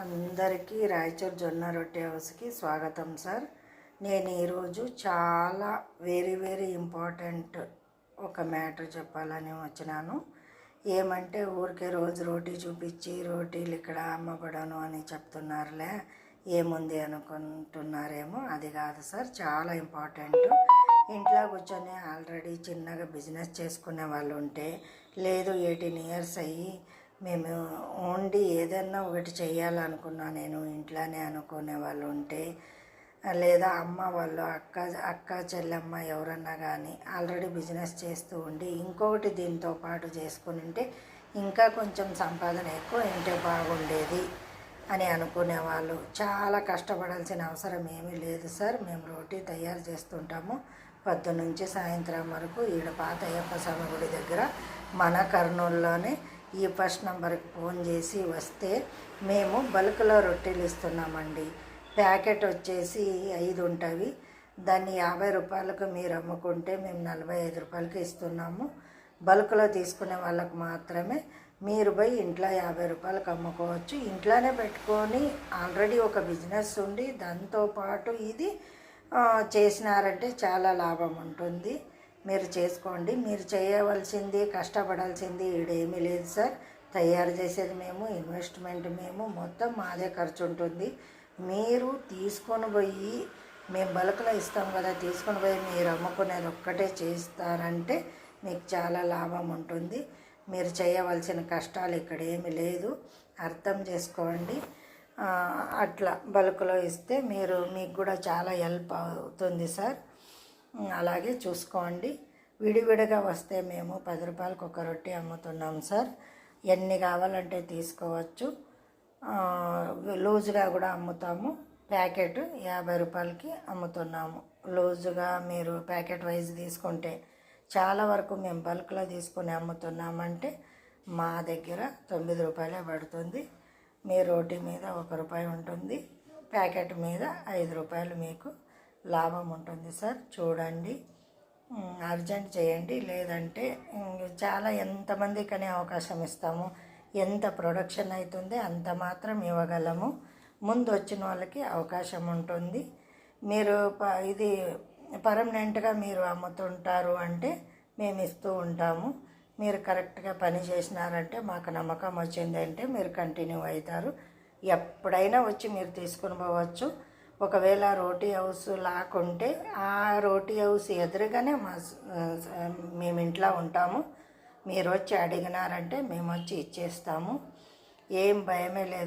అందరికీ రాయచూర్ జొన్న రొట్టె హౌస్కి స్వాగతం సార్. నేను ఈరోజు చాలా వెరీ ఇంపార్టెంట్ ఒక మ్యాటర్ చెప్పాలని వచ్చినాను. ఏమంటే ఊరికే రోజు రోటీ చూపించి రోటీలు ఇక్కడ అమ్మబడను అని చెప్తున్నారులే, ఏముంది అనుకుంటున్నారేమో. అది కాదు సార్, చాలా ఇంపార్టెంట్. ఇంట్లో కూర్చొని ఆల్రెడీ చిన్నగా బిజినెస్ చేసుకునే వాళ్ళు ఉంటే, లేదు 18 ఇయర్స్ అయ్యి మేము ఓన్లీ ఏదన్నా ఒకటి చేయాలనుకున్నా నేను ఇంట్లోనే అనుకునే వాళ్ళు ఉంటే, లేదా అమ్మ వాళ్ళు అక్క చెల్లెమ్మ ఎవరన్నా కానీ ఆల్రెడీ బిజినెస్ చేస్తూ ఉండి ఇంకొకటి దీంతో పాటు చేసుకుని ఉంటే ఇంకా కొంచెం సంపాదన ఎక్కువ ఉంటే బాగుండేది అని అనుకునే వాళ్ళు. చాలా కష్టపడాల్సిన అవసరం ఏమీ లేదు సార్. మేము రోటీ తయారు చేస్తుంటాము పొద్దునుంచి సాయంత్రం వరకు. ఈడ పాత అయ్యప్ప స్వామి గుడి దగ్గర మన కర్నూలులోనే. ఈ ఫస్ట్ నెంబర్కి ఫోన్ చేసి వస్తే మేము బల్క్లో రొట్టెలు ఇస్తున్నామండి. ప్యాకెట్ వచ్చేసి 5 ఉంటుంది. దాన్ని 50 రూపాయలకు మీరు అమ్ముకుంటే మేము 45 రూపాయలకి ఇస్తున్నాము. బల్క్లో తీసుకునే వాళ్ళకు మాత్రమే. మీరు పోయి ఇంట్లో 50 రూపాయలకు అమ్ముకోవచ్చు. ఇంట్లోనే పెట్టుకొని ఆల్రెడీ ఒక బిజినెస్ ఉండి దాంతోపాటు ఇది చేసినారంటే చాలా లాభం ఉంటుంది. మీరు చేసుకోండి. మీరు చేయవలసింది, కష్టపడాల్సింది ఈడేమీ లేదు సార్. తయారు చేసేది మేము, ఇన్వెస్ట్మెంట్ మేము, మొత్తం మాదే ఖర్చు ఉంటుంది. మీరు తీసుకొని పోయి, మేము బల్క్లో ఇస్తాం కదా, తీసుకొని పోయి మీరు అమ్ముకునేది ఒక్కటే చేస్తారంటే మీకు చాలా లాభం ఉంటుంది. మీరు చేయవలసిన కష్టాలు ఇక్కడ ఏమీ లేదు, అర్థం చేసుకోండి. అట్లా బల్క్లో ఇస్తే మీకు కూడా చాలా హెల్ప్ అవుతుంది సార్. అలాగే చూసుకోండి. విడివిడిగా వస్తే మేము 10 రూపాయలకు ఒక రొట్టె అమ్ముతున్నాం సార్. ఎన్ని కావాలంటే తీసుకోవచ్చు. లూజుగా కూడా అమ్ముతాము. ప్యాకెట్ 50 రూపాయలకి అమ్ముతున్నాము. లూజుగా మీరు ప్యాకెట్ వైజ్ తీసుకుంటే, చాలా వరకు మేము బల్క్లో తీసుకుని అమ్ముతున్నామంటే మా దగ్గర 9 రూపాయలే పడుతుంది. మీ రోటీ మీద 1 రూపాయి ఉంటుంది, ప్యాకెట్ మీద 5 రూపాయలు మీకు లాభం ఉంటుంది సార్. చూడండి, అర్జెంట్ చేయండి. లేదంటే చాలా ఎంతమందికనే అవకాశం ఇస్తాము, ఎంత ప్రొడక్షన్ అవుతుంది అంత మాత్రం ఇవ్వగలము. ముందు వచ్చిన వాళ్ళకి అవకాశం ఉంటుంది. మీరు ఇది పర్మనెంట్గా మీరు అమ్ముతుంటారు అంటే మేము ఇస్తూ ఉంటాము. మీరు కరెక్ట్గా పని చేసినారంటే మాకు నమ్మకం వచ్చిందంటే మీరు కంటిన్యూ అవుతారు. ఎప్పుడైనా వచ్చి మీరు తీసుకుని పోవచ్చు. ఒకవేళ రోటీ హౌస్ లాక్కుంటే ఆ రోటీ హౌస్ ఎదురుగానే మేము ఇంట్లో ఉంటాము. మీరు వచ్చి అడిగినారంటే మేము వచ్చి ఇచ్చేస్తాము. ఏం భయమే లేదు.